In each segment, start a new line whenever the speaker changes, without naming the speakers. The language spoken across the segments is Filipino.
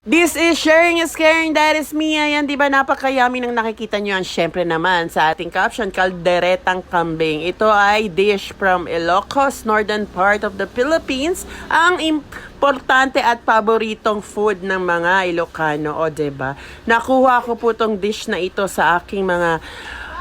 This is Sharing is Caring. That is me. Ayan, di ba napakayami ng nakikita nyo yan? Siyempre naman, sa ating caption, kalderetang kambing. Ito ay dish from Ilocos, northern part of the Philippines. Ang importante at paboritong food ng mga Ilocano. O, diba? Nakuha ko po tong dish na ito sa aking mga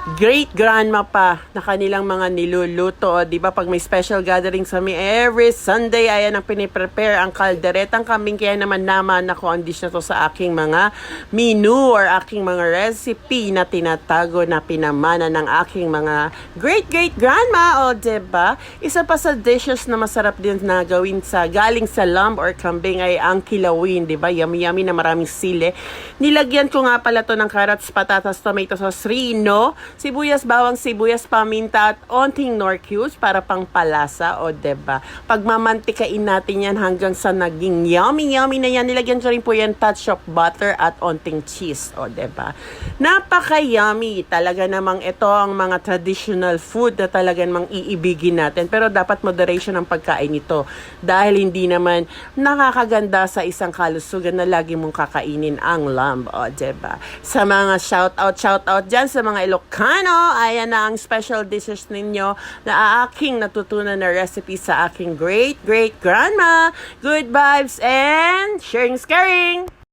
great-grandma pa na kanilang mga niluluto. O, di ba pag may special gathering sa mi every Sunday, ayan ang piniprepare ang kalderetang kambing. Kaya naman ako ang dish na to sa aking mga menu or aking mga recipe na tinatago na pinamana ng aking mga great-great-grandma. O, di ba? Isa pa sa dishes na masarap din na gawin sa galing sa lamb or kambing ay ang kilawin. Di ba? Yummy-yummy na maraming sili. Nilagyan ko nga pala to ng carrots, patatas, tomato sauce, rino, sibuyas, bawang sibuyas, paminta at onting nor cubes para pang palasa. O, diba? Pagmamantikain natin yan hanggang sa naging yummy na yan. Nilagyan ko rin po yan touch of butter at onting cheese. O, diba? Napaka-yummy. Talaga namang ito ang mga traditional food na talaga namang iibigin natin. Pero dapat moderation ang pagkain ito. Dahil hindi naman nakakaganda sa isang kalusugan na lagi mong kakainin ang lamb. O, diba? Sa mga shoutout dyan sa mga Ilocano, ayan na ang special dishes ninyo na aking natutunan na recipe sa aking great-great-grandma. Good vibes and sharing is caring!